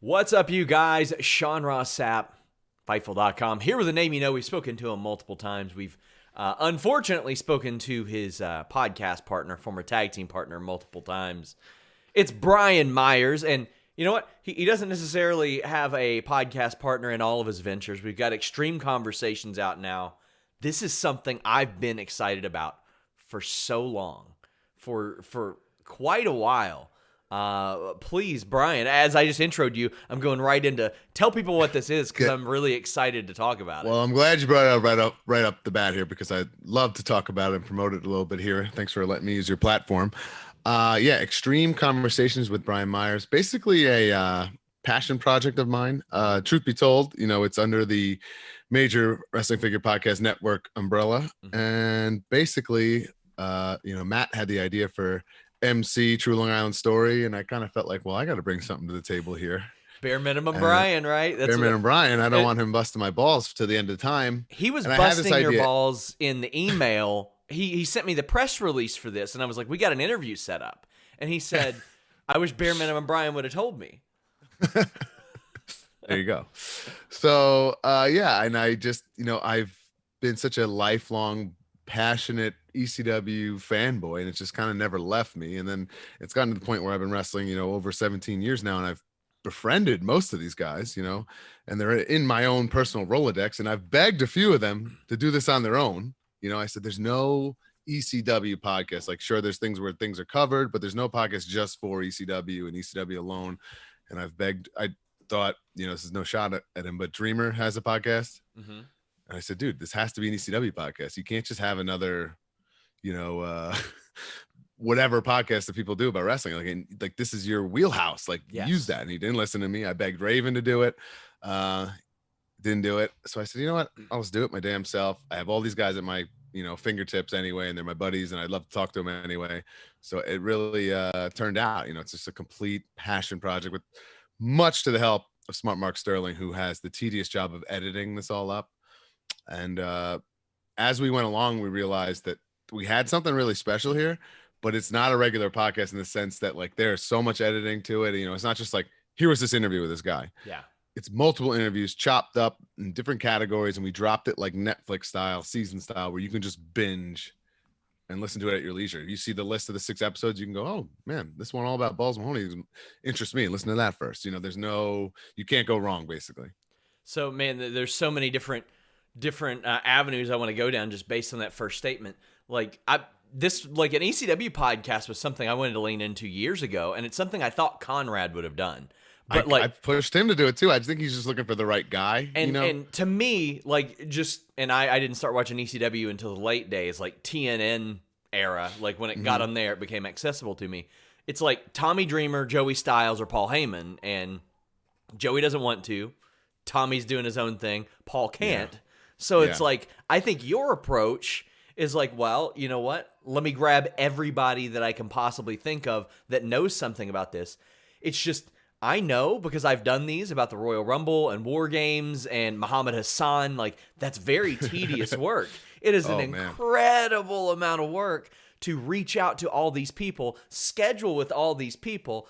What's up, you guys? Sean Ross Sapp, Fightful.com. Here with a name you know. We've spoken to him multiple times. We've unfortunately spoken to his podcast partner, former tag team partner, multiple times. It's Brian Myers, and you know what? He doesn't necessarily have a podcast partner in all of his ventures. We've got Extreme Conversations out now. This is something I've been excited about for so long, for quite a while. Please, Brian, as I just introed you, I'm going right into tell people what this is because I'm really excited to talk about it. Well, I'm glad you brought it up right up the bat here because I'd love to talk about it and promote it a little bit here. Thanks for letting me use your platform. Extreme Conversations with Brian Myers, basically a passion project of mine. Truth be told, it's under the Major Wrestling Figure Podcast Network umbrella. Mm-hmm. And basically, Matt had the idea for MC True Long Island Story, and I kind of felt like, well, I got to bring something to the table here. Bare minimum Brian, right? That's bare minimum Brian. I don't want him busting my balls to the end of time. He was busting your balls in the email. He sent me the press release for this, and I was like, we got an interview set up. And he said, I wish bare minimum Brian would have told me. There you go. So, and I just, I've been such a lifelong passionate ECW fanboy, and it's just kind of never left me. And then it's gotten to the point where I've been wrestling, over 17 years now, and I've befriended most of these guys, and they're in my own personal Rolodex, and I've begged a few of them to do this on their own. I said, there's no ECW podcast. Like, sure, there's things where things are covered, but there's no podcast just for ECW and ECW alone. And I've begged, I thought, this is no shot at him, but Dreamer has a podcast. Mm-hmm. And I said, dude, this has to be an ECW podcast. You can't just have another, whatever podcast that people do about wrestling. Like this is your wheelhouse. Like, yes. Use that. And he didn't listen to me. I begged Raven to do it. Didn't do it. So I said, you know what? I'll just do it my damn self. I have all these guys at my, fingertips anyway, and they're my buddies, and I'd love to talk to them anyway. So it really turned out, it's just a complete passion project with much to the help of Smart Mark Sterling, who has the tedious job of editing this all up. And as we went along, we realized that we had something really special here, but it's not a regular podcast in the sense that, like, there's so much editing to it. It's not just like, here was this interview with this guy. Yeah. It's multiple interviews chopped up in different categories, and we dropped it like Netflix style, season style, where you can just binge and listen to it at your leisure. You see the list of the 6 episodes, you can go, oh man, this one all about Balls Mahoney interests me. Listen to that first. You can't go wrong, basically. So, man, there's so many different avenues I want to go down just based on that first statement. Like, an ECW podcast was something I wanted to lean into years ago, and it's something I thought Conrad would have done. But I pushed him to do it too. I think he's just looking for the right guy. And to me, I didn't start watching ECW until the late days, like TNN era. Like when it got on there, it became accessible to me. It's like Tommy Dreamer, Joey Styles, or Paul Heyman, and Joey doesn't want to. Tommy's doing his own thing. Paul can't. Yeah. So it's like, I think your approach is like, well, you know what? Let me grab everybody that I can possibly think of that knows something about this. It's just, I know because I've done these about the Royal Rumble and War Games and Muhammad Hassan. Like, that's very tedious work. It is an incredible amount of work to reach out to all these people, schedule with all these people.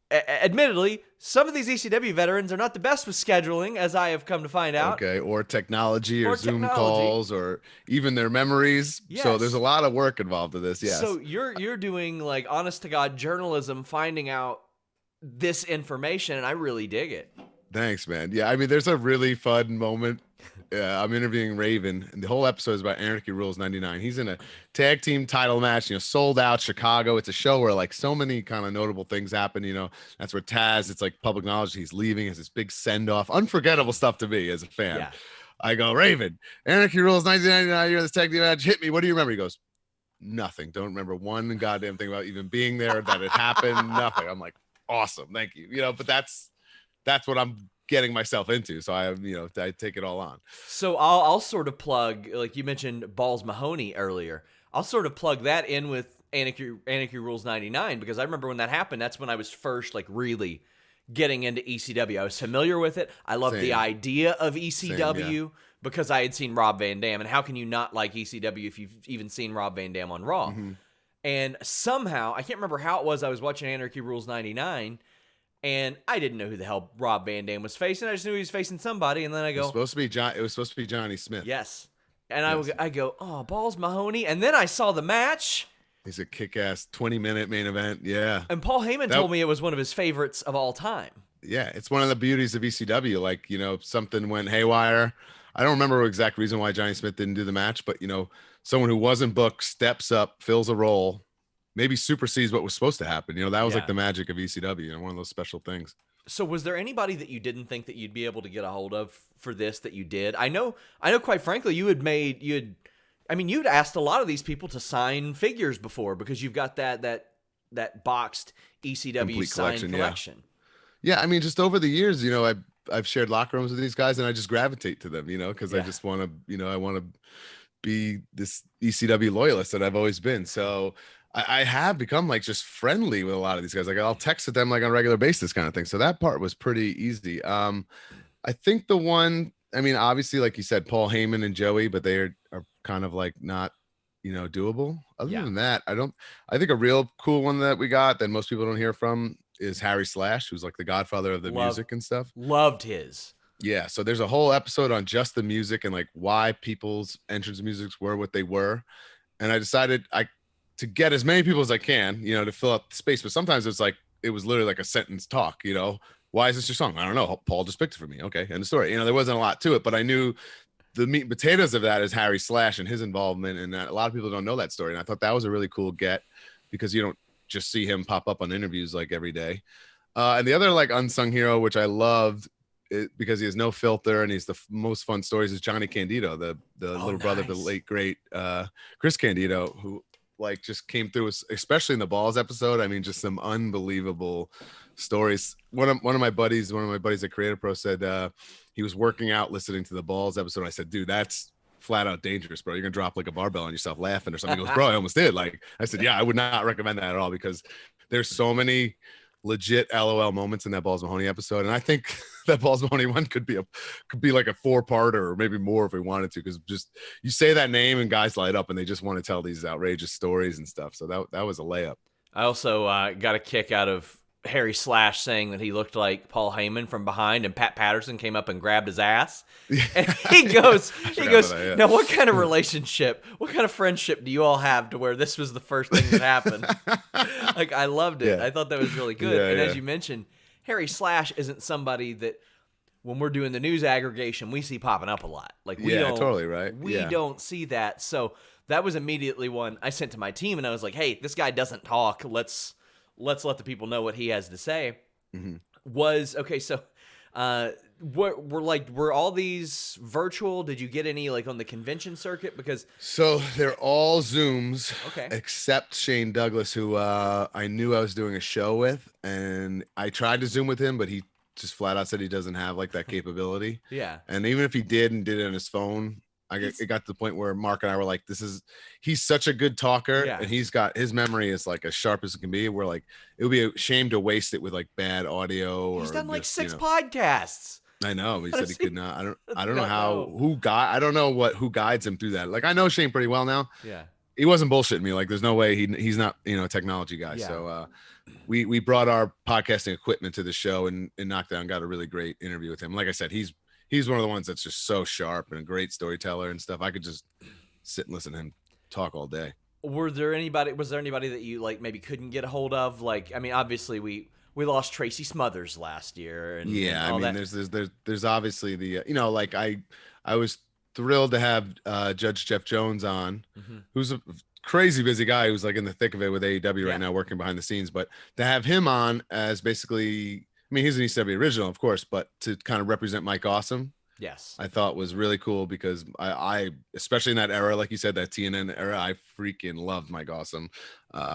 Admittedly, some of these ECW veterans are not the best with scheduling, as I have come to find out. Okay, or technology or Zoom calls or even their memories. Yes. So there's a lot of work involved in this, yes. So you're doing, like, honest-to-God journalism, finding out this information, and I really dig it. Thanks, man. Yeah, I mean, there's a really fun moment. I'm interviewing Raven, and the whole episode is about Anarchy Rules 99. He's in a tag team title match, sold out Chicago. It's a show where, like, so many kind of notable things happen. That's where Taz, it's like public knowledge he's leaving, has this big send-off, unforgettable stuff to me as a fan. Yeah. I go, Raven, Anarchy Rules 1999, you're in this tag team match, hit me. What do you remember? He goes, nothing. Don't remember one goddamn thing about even being there, that it happened, nothing. I'm like, awesome, thank you. But that's what I'm getting myself into. So I take it all on. So I'll sort of plug, like you mentioned Balls Mahoney earlier. I'll sort of plug that in with Anarchy Rules 99, because I remember when that happened, that's when I was first, like, really getting into ECW. I was familiar with it. I loved the idea of ECW because I had seen Rob Van Dam. And how can you not like ECW if you've even seen Rob Van Dam on Raw? Mm-hmm. And somehow, I can't remember how it was, I was watching Anarchy Rules 99, And I didn't know who the hell Rob Van Dam was facing. I just knew he was facing somebody. And then I It was go, supposed to be John. It was supposed to be Johnny Smith. yes. And Yes. I go, oh, Balls Mahoney. And then I saw the match. He's a kick-ass 20-minute main event. Yeah. And Paul Heyman That- told me it was one of his favorites of all time. Yeah, it's one of the beauties of ECW. Like, something went haywire. I don't remember the exact reason why Johnny Smith didn't do the match, but someone who wasn't booked steps up, fills a role, maybe supersedes what was supposed to happen. That was like the magic of ECW, one of those special things. So was there anybody that you didn't think that you'd be able to get a hold of for this that you did? I know quite frankly you'd asked a lot of these people to sign figures before because you've got that boxed ECW Complete signed collection. Yeah, just over the years, I've shared locker rooms with these guys, and I just gravitate to them, because I just want to, I want to be this ECW loyalist that I've always been. So I have become like just friendly with a lot of these guys. Like I'll text with them like on a regular basis kind of thing. So that part was pretty easy. I think the one, obviously, like you said, Paul Heyman and Joey, but they are kind of like not, doable. Other than that, I think a real cool one that we got that most people don't hear from is Harry Slash, who's like the godfather of the music and stuff. Loved his. Yeah. So there's a whole episode on just the music and like why people's entrance musics were what they were. And I decided to get as many people as I can, to fill up the space. But sometimes it's like, it was literally like a sentence talk, why is this your song? I don't know. Paul just picked it for me. Okay. End of story. There wasn't a lot to it, but I knew the meat and potatoes of that is Harry Slash and his involvement. And a lot of people don't know that story. And I thought that was a really cool get because you don't just see him pop up on interviews like every day. And the other like unsung hero, which I loved because he has no filter and he's the most fun stories, is Johnny Candido, the little brother of the late great Chris Candido, who like just came through, especially in the Balls episode. Just some unbelievable stories. One of my buddies at Creative Pro said he was working out listening to the Balls episode. I said, dude, that's flat out dangerous, bro. You're gonna drop like a barbell on yourself laughing or something. He goes, bro, I almost did. Like I said, yeah, I would not recommend that at all because there's so many legit LOL moments in that Balls Mahoney episode. And I think that Balls Mahoney one could be like a 4-parter or maybe more if we wanted to, because just you say that name and guys light up and they just want to tell these outrageous stories and stuff. So that was a layup. I also got a kick out of Harry Slash saying that he looked like Paul Heyman from behind, and Pat Patterson came up and grabbed his ass. And he goes, now what kind of relationship, what kind of friendship do you all have to where this was the first thing that happened? Like, I loved it. Yeah. I thought that was really good. And as you mentioned, Harry Slash isn't somebody that when we're doing the news aggregation, we see popping up a lot. Like we don't, totally right. We don't see that. So that was immediately one I sent to my team, and I was like, hey, this guy doesn't talk. Let's let the people know what he has to say. Mm-hmm. So were all these virtual? Did you get any like on the convention circuit? So they're all Zooms, okay, except Shane Douglas, who I knew I was doing a show with, and I tried to Zoom with him, but he just flat out said he doesn't have like that capability. Yeah. And even if he did and did it on his phone, it got to the point where Mark and I were like, he's such a good talker, and his memory is like as sharp as it can be. We're like, it would be a shame to waste it with like bad audio. He's done like 6 podcasts. I know. He said he could not. I don't know who guides him through that. Like I know Shane pretty well now. Yeah. He wasn't bullshitting me. Like there's no way he's not, a technology guy. Yeah. So we brought our podcasting equipment to the show and Knockdown got a really great interview with him. Like I said, he's one of the ones that's just so sharp and a great storyteller and stuff. I could just sit and listen to him talk all day. Was there anybody that you like maybe couldn't get a hold of? Like, obviously we lost Tracy Smothers last year. And, there's obviously the, like I was thrilled to have Judge Jeff Jones on, who's a crazy busy guy who's like in the thick of it with AEW right now, working behind the scenes. But to have him on as basically, he's an ECW original, of course, but to kind of represent Mike Awesome, yes, I thought was really cool because I especially in that era, like you said, that TNN era, I freaking loved Mike Awesome.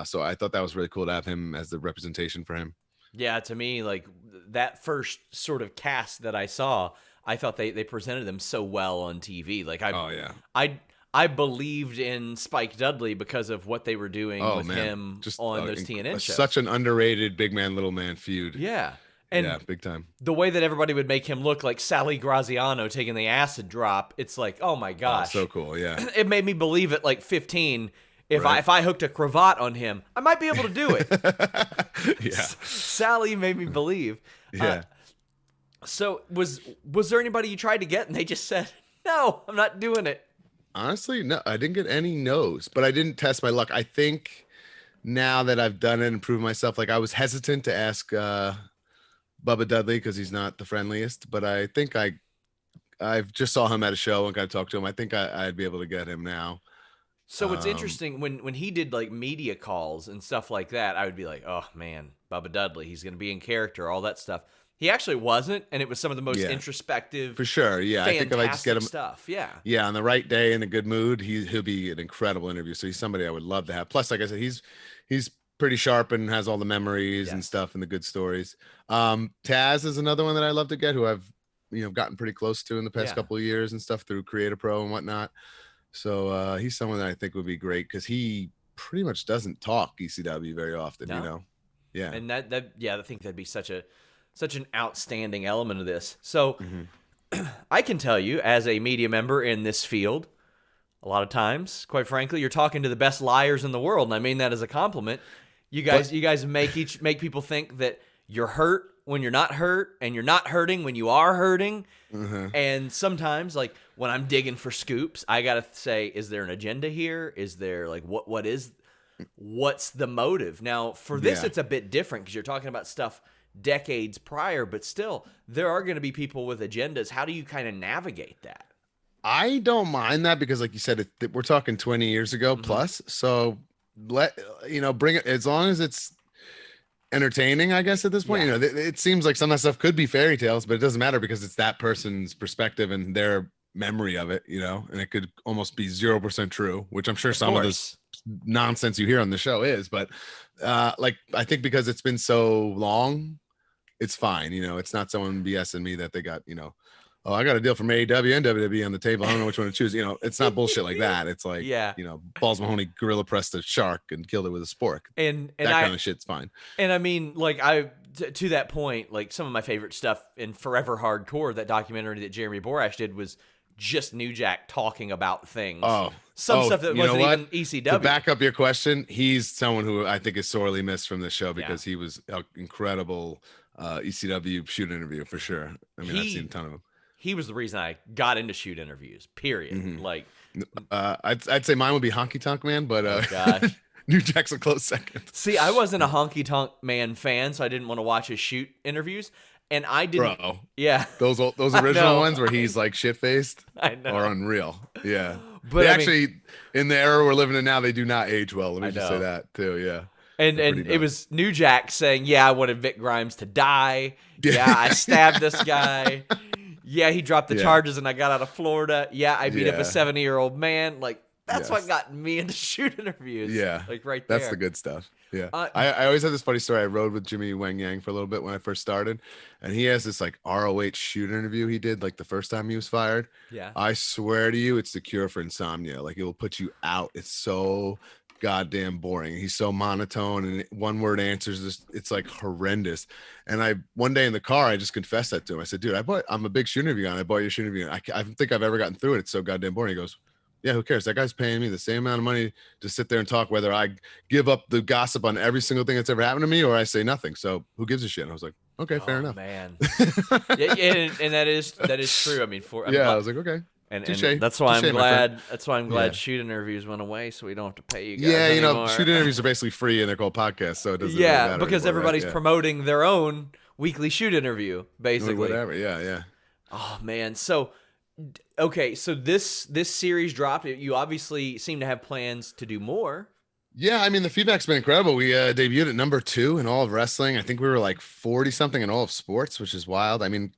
So I thought that was really cool to have him as the representation for him. Yeah, to me, like that first sort of cast that I saw, I thought they presented them so well on TV. Like I believed in Spike Dudley because of what they were doing him just on those TNN shows. Such an underrated big man, little man feud. Yeah. And yeah, big time. The way that everybody would make him look like Sally Graziano taking the acid drop, it's like, oh my gosh. Oh, so cool, yeah. It made me believe at like 15, If I hooked a cravat on him, I might be able to do it. Yeah. Sally made me believe. Yeah. So was there anybody you tried to get and they just said, no, I'm not doing it? Honestly, no, I didn't get any no's, but I didn't test my luck. I think now that I've done it and proved myself, like I was hesitant to ask Bubba Dudley because he's not the friendliest, but I think I've just saw him at a show and got to talk to him. I think I'd be able to get him now. So it's interesting when he did like media calls and stuff like that, I would be like, oh man, Bubba Dudley, he's going to be in character, all that stuff. He actually wasn't, and it was some of the most introspective, for sure. Yeah, I think if I just get him stuff, yeah, on the right day in a good mood, he'll be an incredible interview. So he's somebody I would love to have. Plus, like I said, he's pretty sharp and has all the memories and stuff and the good stories. Taz is another one that I love to get, who I've gotten pretty close to in the past couple of years and stuff through Creator Pro and whatnot. So he's someone that I think would be great because he pretty much doesn't talk ECW very often. Yeah, and I think that'd be such an outstanding element of this. So I can tell you, as a media member in this field, a lot of times, quite frankly, you're talking to the best liars in the world, and I mean that as a compliment. You guys make people think that you're hurt when you're not hurt, and you're not hurting when you are hurting. And sometimes, like when I'm digging for scoops, I gotta say, is there an agenda here? Is there like what's the motive? Now for this, it's a bit different because you're talking about stuff decades prior, but still, there are going to be people with agendas. How do you kind of navigate that? I don't mind that because, like you said, we're talking 20 years ago plus. So bring it as long as it's entertaining, I guess, at this point. It seems like some of that stuff could be fairy tales, but it doesn't matter because it's that person's perspective and their memory of it, and it could almost be 0% true, which I'm sure some of this nonsense you hear on the show is, but like I think because it's been so long, it's fine. It's not someone BSing me that they got, oh, I got a deal from AEW and WWE on the table, I don't know which one to choose. It's not bullshit like that. It's like, Balls Mahoney gorilla pressed a shark and killed it with a spork, and that kind of shit's fine. And I mean, like to that point, like some of my favorite stuff in Forever Hardcore, that documentary that Jeremy Borash did, was just New Jack talking about things. Some stuff that wasn't even ECW. To back up your question, he's someone who I think is sorely missed from this show because he was an incredible ECW shoot interview for sure. I mean, I've seen a ton of them. He was the reason I got into shoot interviews, period. Like, I'd say mine would be Honky Tonk Man, but gosh. New Jack's a close second. See, I wasn't a Honky Tonk Man fan, so I didn't want to watch his shoot interviews. And I didn't. Bro, yeah, those original ones where he's like shit faced are unreal. Yeah, but actually, in the era we're living in now, they do not age well. Let me just say that too. Yeah, and it was New Jack saying, "Yeah, I wanted Vic Grimes to die. Yeah, I stabbed this guy. Yeah, he dropped the charges, and I got out of Florida. Yeah, I beat up a 70-year-old man. Like that's what got me into shoot interviews. Yeah, like right there. That's the good stuff. Yeah, I always have this funny story. I rode with Jimmy Wang Yang for a little bit when I first started, and he has this like ROH shoot interview he did like the first time he was fired. Yeah, I swear to you, it's the cure for insomnia. Like it will put you out. It's so goddamn boring. He's so monotone and one word answers. It's like horrendous. And one day in the car, I just confessed that to him. I said, dude, I'm a big shoot interview guy. I bought your shoot interview. I don't think I've ever gotten through it. It's so goddamn boring. He goes, yeah, who cares? That guy's paying me the same amount of money to sit there and talk, whether I give up the gossip on every single thing that's ever happened to me or I say nothing. So who gives a shit? And I was like, okay, fair enough. Man. and that is true. I mean, I was like, okay. And that's why I'm glad. That's why I'm glad shoot interviews went away, so we don't have to pay you guys. Yeah, anymore. Shoot interviews are basically free and they're called podcasts, so it doesn't. Really matter because anymore, everybody's promoting their own weekly shoot interview, basically. Whatever. Yeah. Oh man, so okay, so this series dropped. You obviously seem to have plans to do more. Yeah, I mean the feedback's been incredible. We debuted at number 2 in all of wrestling. I think we were like 40 something in all of sports, which is wild. I mean,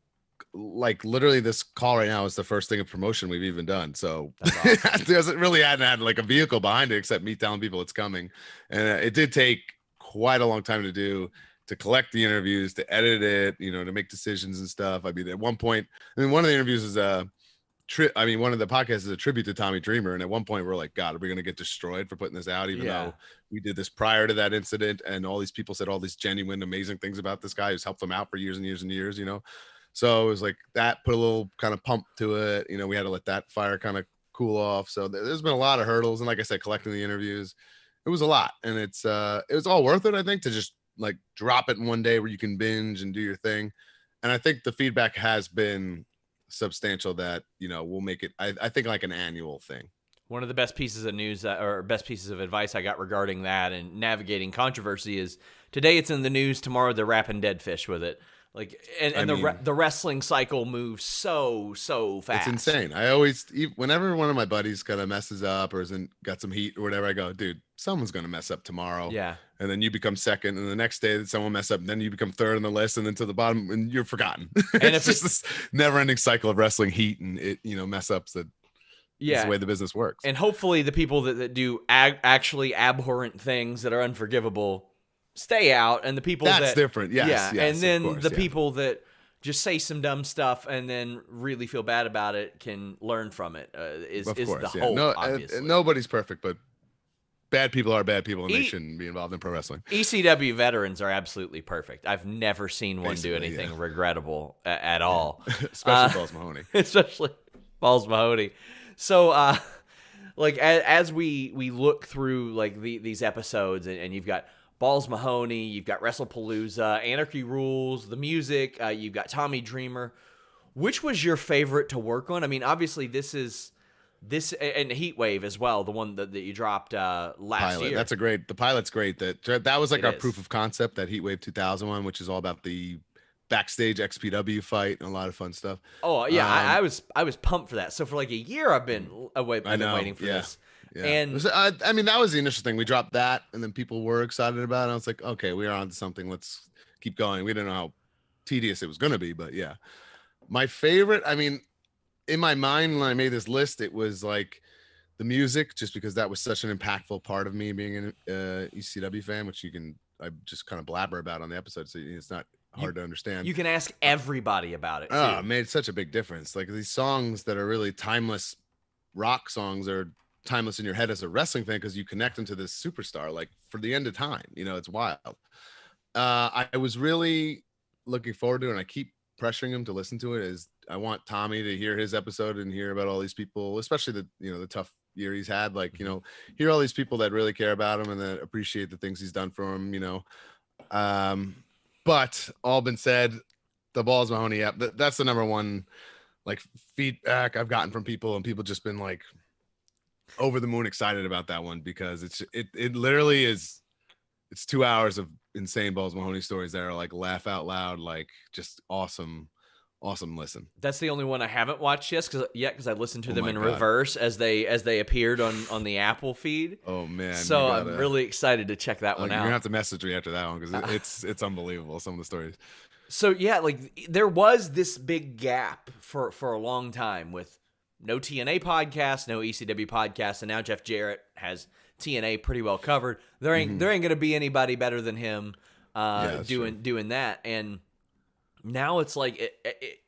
like literally this call right now is the first thing of promotion we've even done. So it doesn't really hadn't had like a vehicle behind it except me telling people it's coming. And it did take quite a long time to do, to collect the interviews, to edit it, to make decisions and stuff. I mean, at one point, one of the interviews is one of the podcasts is a tribute to Tommy Dreamer. And at one point we're like, God, are we going to get destroyed for putting this out? Even though we did this prior to that incident and all these people said all these genuine, amazing things about this guy who's helped them out for years and years and years, So it was like that put a little kind of pump to it. We had to let that fire kind of cool off. So there's been a lot of hurdles, and like I said, collecting the interviews, it was a lot, and it was all worth it, I think, to just like drop it in one day where you can binge and do your thing. And I think the feedback has been substantial that, we'll make it, I think, like an annual thing. One of the best pieces of news or best pieces of advice I got regarding that and navigating controversy is today it's in the news, tomorrow they're wrapping dead fish with it. Like, and the wrestling cycle moves so fast. It's insane. Whenever one of my buddies kind of messes up or got some heat or whatever, I go, dude, someone's going to mess up tomorrow. Yeah. And then you become second, and the next day that someone mess up, and then you become third on the list, and then to the bottom, and you're forgotten. And it's just this never-ending cycle of wrestling heat and mess ups that. Yeah, that's the way the business works. And hopefully the people that do actually abhorrent things that are unforgivable stay out, and the people that's different. Yes, and then the people that just say some dumb stuff and then really feel bad about it can learn from it. Is the hope. Obviously, nobody's perfect, but bad people are bad people, and they shouldn't be involved in pro wrestling. ECW veterans are absolutely perfect. I've never seen one do anything regrettable at all. Especially Balls Mahoney. Especially Balls Mahoney. So, like as we look through like these episodes, and you've got Balls Mahoney, you've got WrestlePalooza, Anarchy Rules, the music, you've got Tommy Dreamer. Which was your favorite to work on? I mean, obviously this and Heat Wave as well, the one that you dropped last year. The pilot's great. That was like our proof of concept, that Heat Wave 2001, which is all about the backstage XPW fight and a lot of fun stuff. Oh yeah, I was pumped for that. So for like a year, I've been waiting for this. Yeah. And I mean, that was the initial thing. We dropped that, and then people were excited about it. I was like, okay, we are on to something. Let's keep going. We didn't know how tedious it was going to be, but yeah. My favorite, I mean, in my mind when I made this list, it was like the music, just because that was such an impactful part of me being an ECW fan, which I just kind of blabber about on the episode, so it's not hard to understand. You can ask everybody about it too. It made such a big difference. Like these songs that are really timeless rock songs are timeless in your head as a wrestling fan because you connect them to this superstar, like for the end of time. It's wild. I was really looking forward to it, and I keep pressuring him to listen to it. Is I want Tommy to hear his episode and hear about all these people, especially the tough year he's had, like, hear all these people that really care about him and that appreciate the things he's done for him, but all been said, the Balls Mahoney app, that's the number one like feedback I've gotten from people, and people just been like over the moon excited about that one, because it literally is, it's 2 hours of insane Balls Mahoney stories that are like laugh out loud, like just awesome listen. That's the only one I haven't watched because I listened to them in reverse as they appeared on the Apple feed. Oh man! So I'm really excited to check that one out. You're gonna have to message me after that one, because it's unbelievable, some of the stories. So yeah, like there was this big gap for a long time with no TNA podcast, no ECW podcast, and now Jeff Jarrett has TNA pretty well covered. There ain't gonna be anybody better than him doing that. And now it's like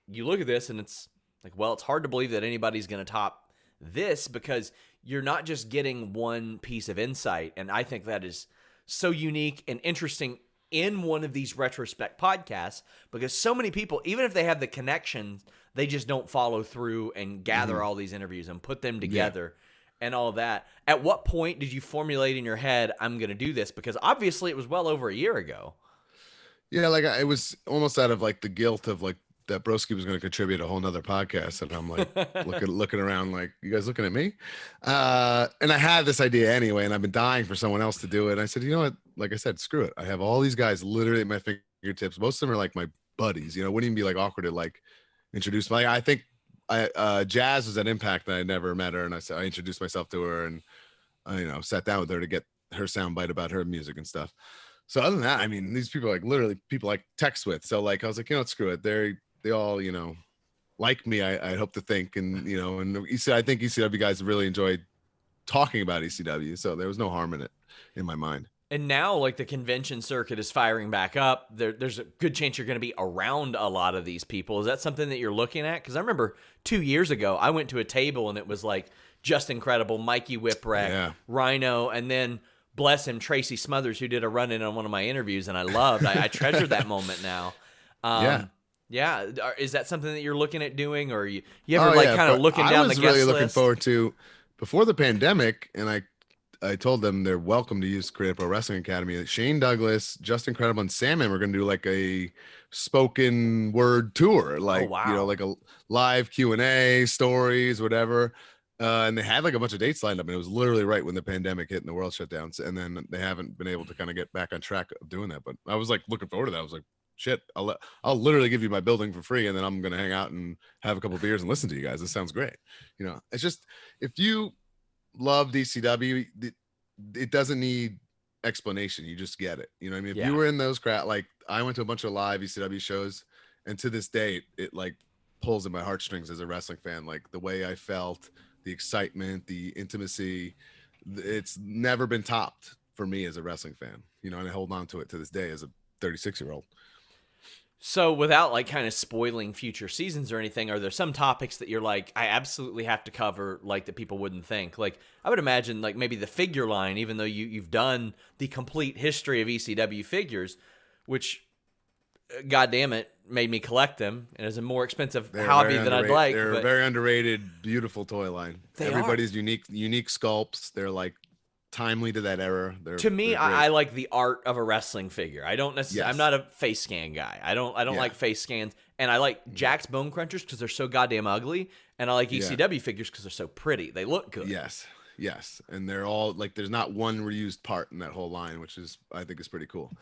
you look at this and it's like, well, it's hard to believe that anybody's gonna top this, because you're not just getting one piece of insight, and I think that is so unique and interesting in one of these retrospect podcasts, because so many people, even if they have the connections, they just don't follow through and gather all these interviews and put them together and all that. At what point did you formulate in your head, I'm going to do this? Because obviously it was well over a year ago. Yeah, like it was almost out of like the guilt of like that Broski was going to contribute a whole nother podcast, and I'm like looking around like, you guys looking at me? And I had this idea anyway, and I've been dying for someone else to do it. And I said, you know what? Like I said, screw it. I have all these guys literally at my fingertips. Most of them are like my buddies. It wouldn't even be like awkward to like introduce. Like I think Jazz was at Impact, and I never met her, and I introduced myself to her, and I sat down with her to get her soundbite about her music and stuff. So other than that, I mean, these people are like literally people I text with. So like I was like, screw it. They all, like me, I hope to think. And, and I think ECW guys really enjoyed talking about ECW. So there was no harm in it in my mind. And now, like, the convention circuit is firing back up. There's a good chance you're going to be around a lot of these people. Is that something that you're looking at? Because I remember 2 years ago, I went to a table and it was like Just Incredible, Mikey Whipwreck, Rhino, and then, bless him, Tracy Smothers, who did a run-in on one of my interviews, and I loved. I treasured that moment now. Yeah, is that something that you're looking at doing, or you ever Oh like yeah, kind of but looking I down the was really guest looking list? forward to before the pandemic, and I told them they're welcome to use Creative Pro Wrestling Academy. Shane Douglas, Justin Credible, and Salmon were going to do like a spoken word tour, Oh like wow. like a live Q&A, stories, whatever. And they had like a bunch of dates lined up, and it was literally right when the pandemic hit and the world shut down. And then they haven't been able to kind of get back on track of doing that. But I was like looking forward to that. I was like, shit, I'll literally give you my building for free, and then I'm gonna hang out and have a couple beers and listen to you guys. This sounds great. It's just if you love DCW, it doesn't need explanation. You just get it. You know what I mean? If you Yeah. were in those crowd, like I went to a bunch of live ECW shows, and to this day, it like pulls at my heartstrings as a wrestling fan. Like the way I felt, the excitement, the intimacy, it's never been topped for me as a wrestling fan. And I hold on to it to this day as a 36-year-old. So without like kind of spoiling future seasons or anything, are there some topics that you're like, I absolutely have to cover, like that people wouldn't think? Like I would imagine like maybe the figure line, even though you've done the complete history of ECW figures, which God damn it, made me collect them, and is a more expensive hobby than I'd like. They're a But very underrated, beautiful toy line. they are. Everybody's unique sculpts. They're like timely to that era. To me, They're great. I like the art of a wrestling figure. I don't necessarily. I'm Yes. not a face scan guy. I don't Yeah. like face scans, and I like Jack's Bone Crunchers because they're so goddamn ugly, and I like Yeah. ECW figures because they're so pretty. They look good. Yes. And they're all like there's not one reused part in that whole line, which is I think is pretty cool.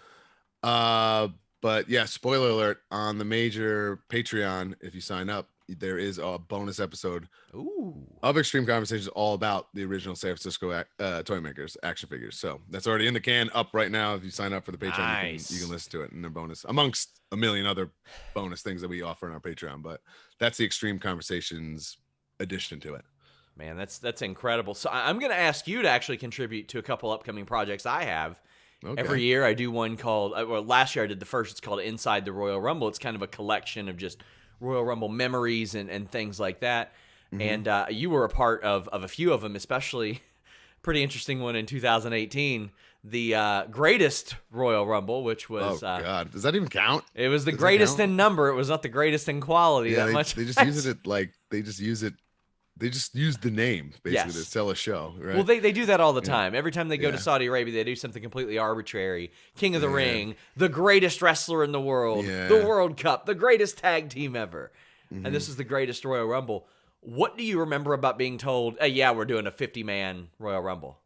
But yeah, spoiler alert, on the major Patreon, if you sign up, there is a bonus episode Ooh. of Extreme Conversations all about the original San Francisco toy makers action figures. So that's already in the can, up right now. If you sign up for the Patreon, Nice. you can listen to it in a bonus amongst a million other bonus things that we offer in our Patreon. But that's the Extreme Conversations addition to it. Man, that's incredible. So I'm going to ask you to actually contribute to a couple upcoming projects I have. Okay. Every year I do one called, well, last year I did the first. It's called Inside the Royal Rumble. It's kind of a collection of just Royal Rumble memories and things like that. Mm-hmm. And you were a part of a few of them, especially pretty interesting one in 2018, the greatest Royal Rumble, which was God, does that even count? it was the Does that greatest count? in number. It was not the greatest in quality. Yeah, that much. they just use it like they just use it. They just use the name basically to Yes. sell a show, right? Well, they do that all the time. Every time they go to Yeah. Saudi Arabia, they do something completely arbitrary. King of the Yeah. Ring, the greatest wrestler in the world, Yeah. the World Cup, the greatest tag team ever. Mhm. And this is the greatest Royal Rumble. What do you remember about being told, hey, yeah, we're doing a 50-man Royal Rumble?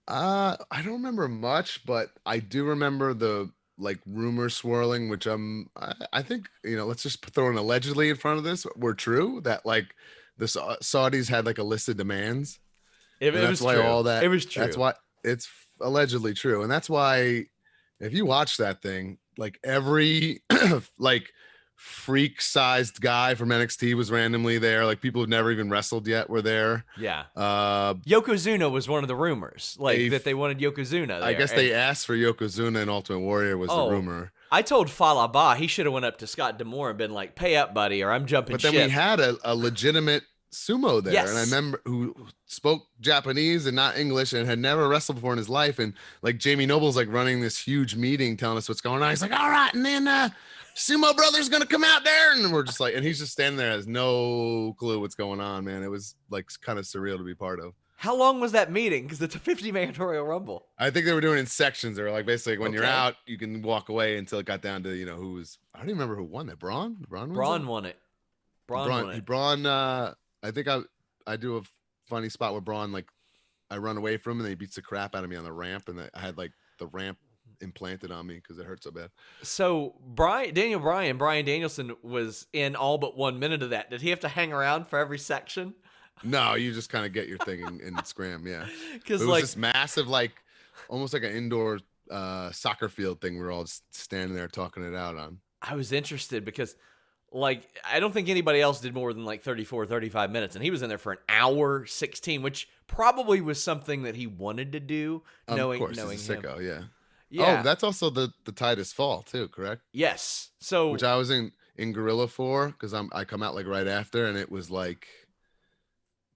I don't remember much, but I do remember the like rumors swirling, which I think let's just throw an allegedly in front of this. Were true that like the Saudis had like a list of demands, It and that's was why true. all that. It was true. That's why it's allegedly true, and that's why if you watch that thing, like every like freak-sized guy from NXT was randomly there. Like people who've never even wrestled yet were there. Yeah. Uh, Yokozuna was one of the rumors, like that they wanted Yokozuna there. I guess And- they asked for Yokozuna and Ultimate Warrior was the rumor. I told Falaba he should have went up to Scott D'Amore and been like, pay up, buddy, or I'm jumping But then ship. we had a legitimate sumo there, Yes. and I remember who spoke Japanese and not English and had never wrestled before in his life. And like Jamie Noble's like running this huge meeting, telling us what's going on. He's like, "All right," and then Sumo Brother's gonna come out there, and we're just like, and he's just standing there, has no clue what's going on, man. It was like kind of surreal to be part of. How long was that meeting? Because it's a 50-man Royal Rumble. I think they were doing it in sections. They were like, basically, when you're Okay. out, you can walk away until it got down to who was. I don't even remember who won that. Braun. Braun won it. Braun won it. Braun. I think I do a funny spot where Braun, like, I run away from him and then he beats the crap out of me on the ramp, and I had like the ramp implanted on me because it hurt so bad. So Brian Danielson was in all but 1 minute of that. Did he have to hang around for every section? No, you just kind of get your thing and scram, yeah. Because It was like this massive, like, almost like an indoor soccer field thing. We're all just standing there talking it out on. I was interested because like I don't think anybody else did more than like 34, 35 minutes, and he was in there for an hour 16, which probably was something that he wanted to do, knowing Of course, he's a him. sicko, yeah. Yeah. Oh, that's also the Titus Fall too, correct? Yes. So Which I was in Gorilla for because I come out like right after, and it was like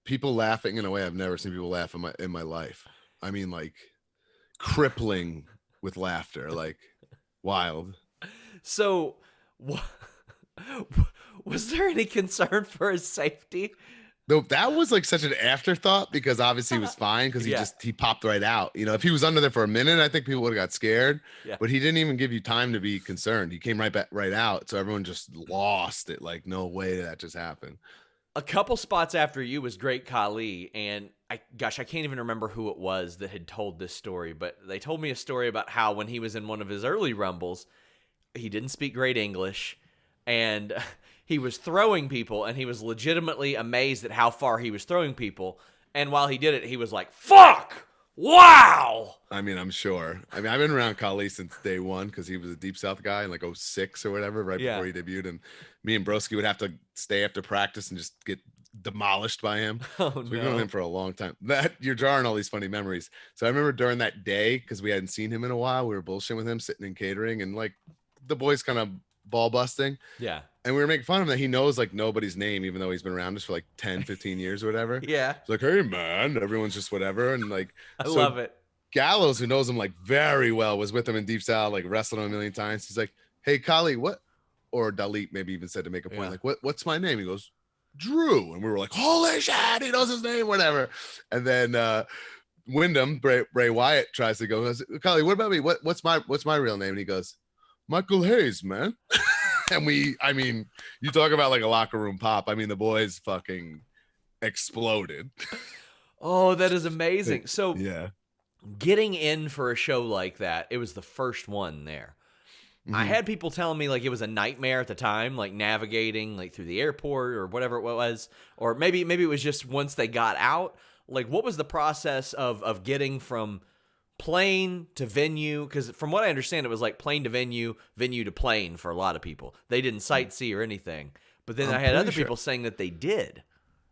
people laughing in a way I've never seen people laugh in my life. I mean, like crippling with laughter, like wild. So, Was there any concern for his safety? Though that was like such an afterthought because obviously he was fine because Yeah. he popped right out. You know, if he was under there for a minute, I think people would have got scared. Yeah. But he didn't even give you time to be concerned. He came right back right out. So everyone just lost it. Like, no way that just happened. A couple spots after you was Great Khali, and I can't even remember who it was that had told this story, but they told me a story about how when he was in one of his early Rumbles, he didn't speak great English, and he was throwing people, and he was legitimately amazed at how far he was throwing people. And while he did it, he was like, "Fuck! Wow!" I mean, I'm sure. I mean, I've been around Khali since day one because he was a Deep South guy in like '06 or whatever, right before he debuted. And me and Broski would have to stay after practice and just get demolished by him. Oh, so no. we've known him for a long time. That you're drawing all these funny memories. So I remember during that day, because we hadn't seen him in a while, we were bullshitting with him, sitting in catering, and like the boys kind of ball busting. Yeah. And we were making fun of him that he knows like nobody's name, even though he's been around us for like 10, 15 years or whatever. Yeah. It's like, hey man, everyone's just whatever. And like, I love it. Gallows, who knows him like very well, was with him in Deep South, like wrestled him a million times. He's like, hey Khali, what? Or Dalit maybe even said to make a point, like, what's my name? He goes, Drew. And we were like, holy shit, he knows his name, whatever. And then Wyndham, Bray Wyatt tries to go, Khali, what about me? What's my real name? And he goes, Michael Hayes, man. And I mean, you talk about like a locker room pop. I mean, the boys fucking exploded. Oh, that is amazing. So yeah, getting in for a show like that, it was the first one there. I had people telling me like it was a nightmare at the time, like navigating like through the airport or whatever it was, or maybe it was just once they got out. Like, what was the process of getting from plane to venue? Because from what I understand, it was like plane to venue, venue to plane for a lot of people. They didn't sightsee or anything, but then I had other people saying that they did.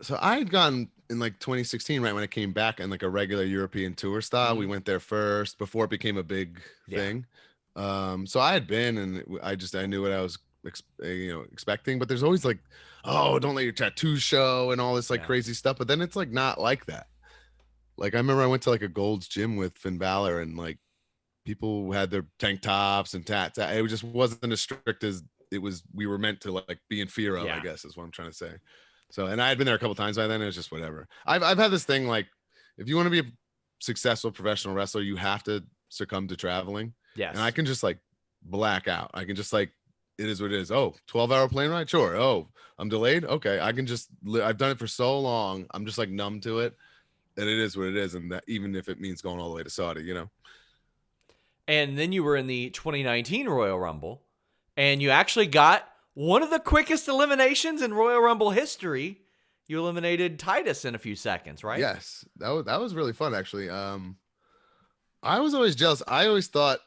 So I had gone in like 2016, right when I came back in like a regular European tour style. We went there first before it became a big thing. So I had been, and I knew what I was expecting, but there's always like, oh, don't let your tattoos show and all this like crazy stuff. But then it's like not like that. Like I remember I went to like a Gold's Gym with Finn Balor, and like people had their tank tops and tats. It just wasn't as strict as it was. We were meant to like be in fear of, I guess is what I'm trying to say. So, and I had been there a couple times by then. It was just whatever. I've had this thing like, if you want to be a successful professional wrestler, you have to succumb to traveling. Yes. And I can just like black out. I can just like, it is what it is. Oh, 12-hour plane ride? Sure. Oh, I'm delayed? Okay. I can just, I've done it for so long. I'm just like numb to it. And it is what it is. And that even if it means going all the way to Saudi, you know? And then you were in the 2019 Royal Rumble, and you actually got one of the quickest eliminations in Royal Rumble history. You eliminated Titus in a few seconds, right? Yes. That was really fun, actually. I was always jealous. I always thought,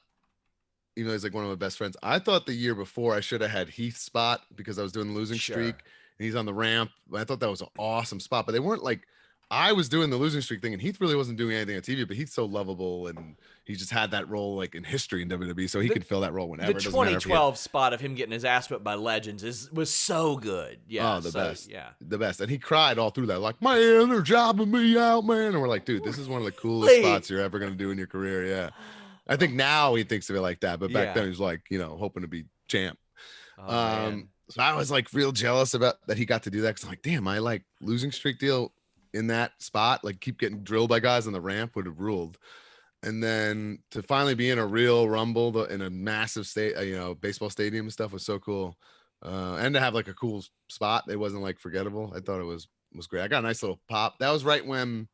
even though he's like one of my best friends, I thought the year before I should have had Heath's spot because I was doing the losing streak and he's on the ramp. I thought that was an awesome spot, but they weren't like, I was doing the losing streak thing and Heath really wasn't doing anything on TV, but Heath's so lovable and he just had that role like in history in WWE, so he could fill that role whenever. The 2012 spot of him getting his ass whipped by legends was so good. Yeah. Oh, the best. Yeah. The best. And he cried all through that, like, man, they're jobbing me out, man. And we're like, dude, this is one of the coolest spots you're ever going to do in your career. Yeah. I think now he thinks of it like that, but back then he was like, hoping to be champ. So I was like real jealous about that he got to do that because I'm like, damn, I like losing streak deal in that spot, like keep getting drilled by guys on the ramp would have ruled. And then to finally be in a real rumble in a massive state, baseball stadium and stuff was so cool. And to have like a cool spot, it wasn't like forgettable. I thought it was great. I got a nice little pop. That was right when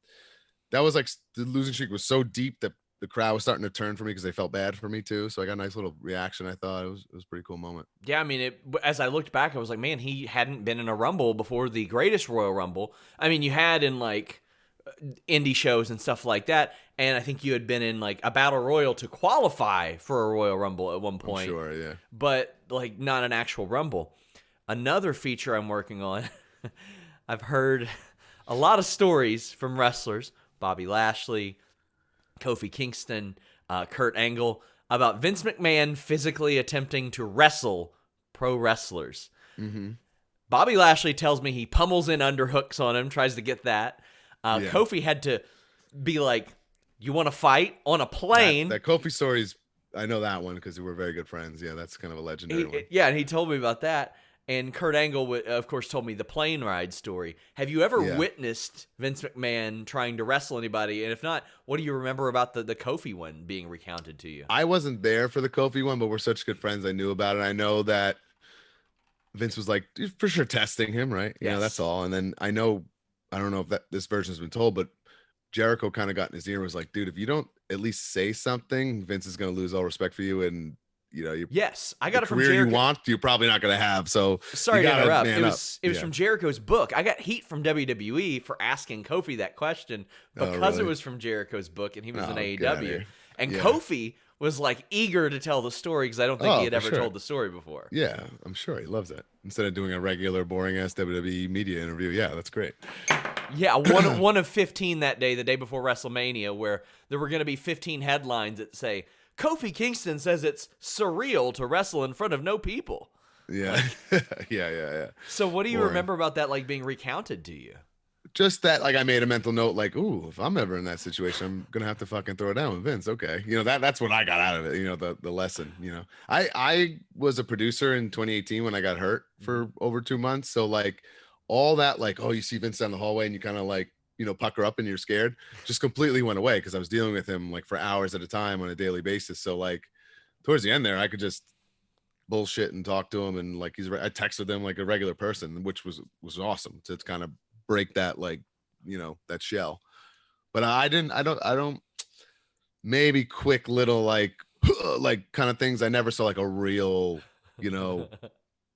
that was like the losing streak was so deep that the crowd was starting to turn for me because they felt bad for me too. So I got a nice little reaction. I thought it was a pretty cool moment. Yeah, I mean, as I looked back, I was like, man, he hadn't been in a Rumble before the greatest Royal Rumble. I mean, you had in like indie shows and stuff like that, and I think you had been in like a Battle Royal to qualify for a Royal Rumble at one point. Sure, yeah. But like not an actual Rumble. Another feature I'm working on, I've heard a lot of stories from wrestlers, Bobby Lashley, Kofi Kingston, Kurt Angle, about Vince McMahon physically attempting to wrestle pro wrestlers. Mm-hmm. Bobby Lashley tells me he pummels in underhooks on him, tries to get that. Kofi had to be like, you want to fight on a plane? That Kofi story is, I know that one because we're very good friends. Yeah, that's kind of a legendary one. Yeah, and he told me about that. And Kurt Angle, of course, told me the plane ride story. Have you ever Yeah. witnessed Vince McMahon trying to wrestle anybody? And if not, what do you remember about the Kofi one being recounted to you? I wasn't there for the Kofi one, but we're such good friends. I knew about it. I know that Vince was like for sure testing him, right? You know, that's Yes. all. And then I know, I don't know if that this version's been told, but Jericho kind of got in his ear and was like, dude, if you don't at least say something, Vince is going to lose all respect for you. And, you know, Yes, I the got it from career you Jericho. want, you're probably not going to have. So Sorry you to gotta interrupt. man It up. was Yeah. from Jericho's book. I got heat from WWE for asking Kofi that question because it really? was from Jericho's book and he was in Get outta AEW. here. And Yeah. Kofi was like eager to tell the story because I don't think he had For ever sure. told the story before. Yeah, I'm sure he loves it. Instead of doing a regular boring ass WWE media interview. Yeah, that's great. Yeah, one of 15 that day, the day before WrestleMania, where there were going to be 15 headlines that say, Kofi Kingston says it's surreal to wrestle in front of no people. Yeah. Yeah. So what do you Boring. remember about that like being recounted to you? Just that, like, I made a mental note, like, ooh, if I'm ever in that situation, I'm gonna have to fucking throw it down with Vince. Okay, you know, that's what I got out of it. You know, the lesson. You know, I was a producer in 2018 when I got hurt for over 2 months. So like all that, like, oh, you see Vince down the hallway and you kind of like, you know, pucker up and you're scared, just completely went away because I was dealing with him like for hours at a time on a daily basis. So like towards the end there, I could just bullshit and talk to him and like I texted him like a regular person, which was awesome to kind of break that, like, you know, that shell. But I don't maybe quick little like like kind of things. I never saw like a real, you know,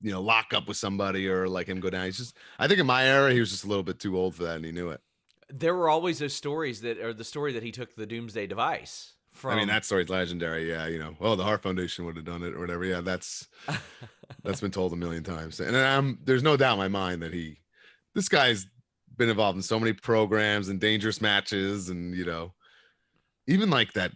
lock up with somebody or like him go down. He's just, I think in my era he was just a little bit too old for that and he knew it. There were always those stories that, or the story that he took the Doomsday Device from. I mean, that story's legendary. Yeah, you know, oh, the Heart Foundation would have done it or whatever. Yeah, that's been told a million times. And there's no doubt in my mind that this guy's been involved in so many programs and dangerous matches, and you know, even like that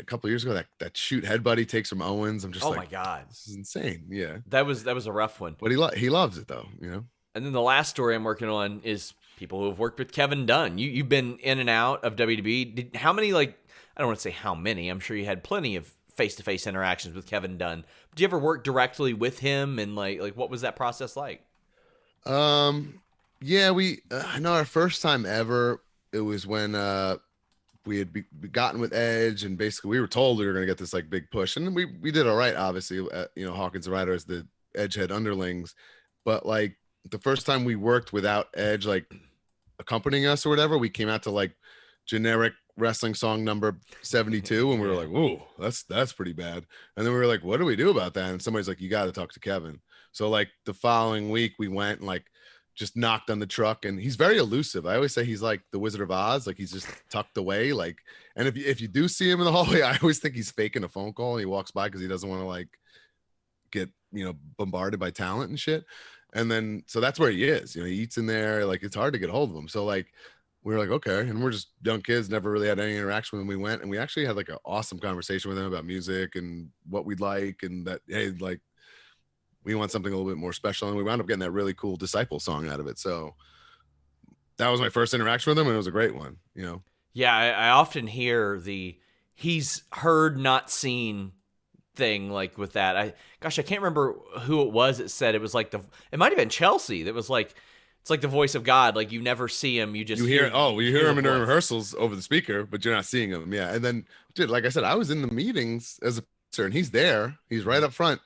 couple of years ago, that shoot headbutt he takes from Owens. I'm just oh like, my god, this is insane. Yeah, that was a rough one. but he loves it though, you know. And then the last story I'm working on is people who have worked with Kevin Dunn. You've been in and out of WWE. How many, like, I don't want to say how many. I'm sure you had plenty of face-to-face interactions with Kevin Dunn. Do you ever work directly with him, and like what was that process like? Yeah, I know our first time ever, it was when we had gotten with Edge, and basically we were told we were going to get this like big push, and we did all right, obviously. You know, Hawkins and Ryder as the Edge head underlings, but like the first time we worked without Edge like accompanying us or whatever, we came out to like generic wrestling song number 72, and we were like, whoa, that's pretty bad. And then we were like, what do we do about that? And somebody's like, you got to talk to Kevin. So like the following week we went and like just knocked on the truck, and he's very elusive. I always say he's like the Wizard of Oz, like he's just tucked away. Like, and if you do see him in the hallway, I always think he's faking a phone call and he walks by because he doesn't want to like get, you know, bombarded by talent and shit. And then so that's where he is. You know, he eats in there. Like it's hard to get a hold of him. So like we were like, okay, and we're just young kids, never really had any interaction with him. We went and we actually had like an awesome conversation with him about music and what we'd like, and that hey, like we want something a little bit more special, and we wound up getting that really cool Disciple song out of it. So that was my first interaction with him, and it was a great one, you know. Yeah, I often hear he's heard not seen thing like with that. I can't remember who it was that said it was like it might have been Chelsea that was like, it's like the voice of God. Like you never see him, you just hear him in the voice. rehearsals over the speaker, but you're not seeing him. Yeah, and then dude, like I said, I was in the meetings as a producer, and he's there, he's right up front.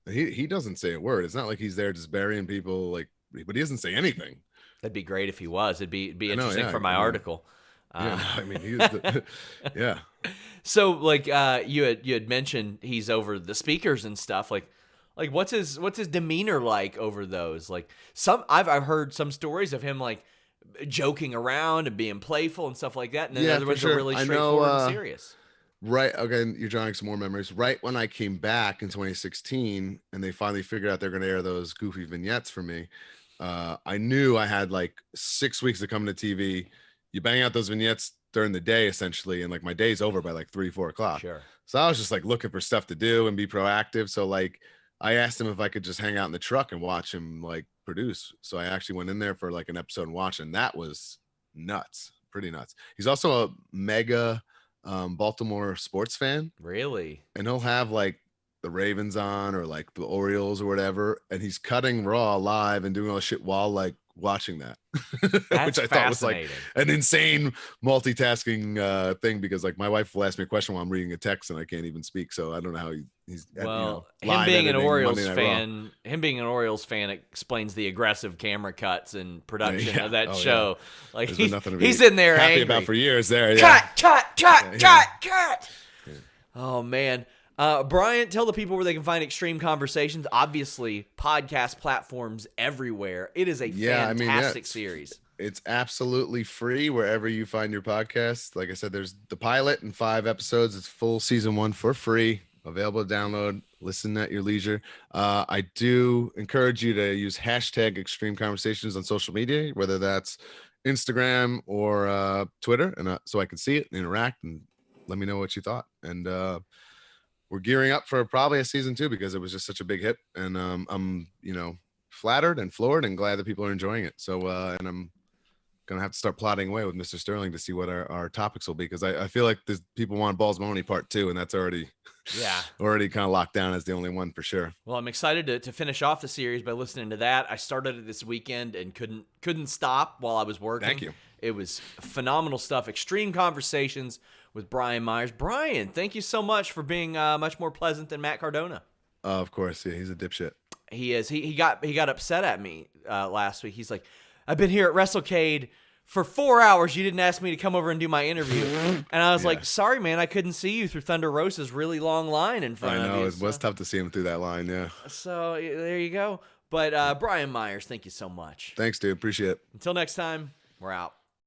He doesn't say a word. It's not like he's there just burying people, like, but he doesn't say anything. That'd be great if he was. It'd be interesting yeah, for my article. Yeah, I mean, yeah. So like you had mentioned he's over the speakers and stuff. Like what's his demeanor like over those? Like I've heard some stories of him like joking around and being playful and stuff like that, and then other ones are really straightforward and serious. Right. Okay. You're drawing some more memories. Right when I came back in 2016 and they finally figured out they're going to air those goofy vignettes for me, I knew I had like 6 weeks to come to TV. You bang out those vignettes during the day, essentially, and like my day's over by like 3-4 o'clock. Sure. So I was just like looking for stuff to do and be proactive. So like I asked him if I could just hang out in the truck and watch him like produce. So I actually went in there for like an episode and watched, and that was nuts, pretty nuts. He's also a mega Baltimore sports fan. Really? And he'll have like the Ravens on or like the Orioles or whatever, and he's cutting Raw live and doing all this shit while like watching that, That's which I thought was like fascinating. an insane multitasking thing, because like my wife will ask me a question while I'm reading a text and I can't even speak, so I don't know how he's Well, live him being an editing Orioles Monday Night Raw. fan, explains the aggressive camera cuts and production Yeah. of that Oh, show. Like There's been nothing to be he's in there happy angry. about for years there. Yeah. Cut. Yeah. Oh man. Brian, tell the people where they can find Extreme Conversations. Obviously, podcast platforms everywhere. It is a fantastic series. It's absolutely free wherever you find your podcast. Like I said, there's the pilot and 5 episodes. It's full season 1 for free, available to download. Listen at your leisure. I do encourage you to use hashtag Extreme Conversations on social media, whether that's Instagram or Twitter, and so I can see it and interact and let me know what you thought. And we're gearing up for probably a season 2 because it was just such a big hit, and I'm flattered and floored and glad that people are enjoying it. So and I'm gonna have to start plotting away with Mr. Sterling to see what our topics will be, because I feel like there's people want Balls Mahoney Part 2, and that's already kind of locked down as the only one for sure. Well, I'm excited to finish off the series by listening to that. I started it this weekend and couldn't stop while I was working. Thank you. It was phenomenal stuff. Extreme Conversations with Brian Myers. Brian, thank you so much for being much more pleasant than Matt Cardona. Of course, yeah, he's a dipshit. He is. He got upset at me last week. He's like, I've been here at WrestleCade for 4 hours. You didn't ask me to come over and do my interview. And I was like, sorry, man, I couldn't see you through Thunder Rosa's really long line in front of you. I know, it was tough to see him through that line, yeah. So there you go. But Brian Myers, thank you so much. Thanks, dude. Appreciate it. Until next time, we're out.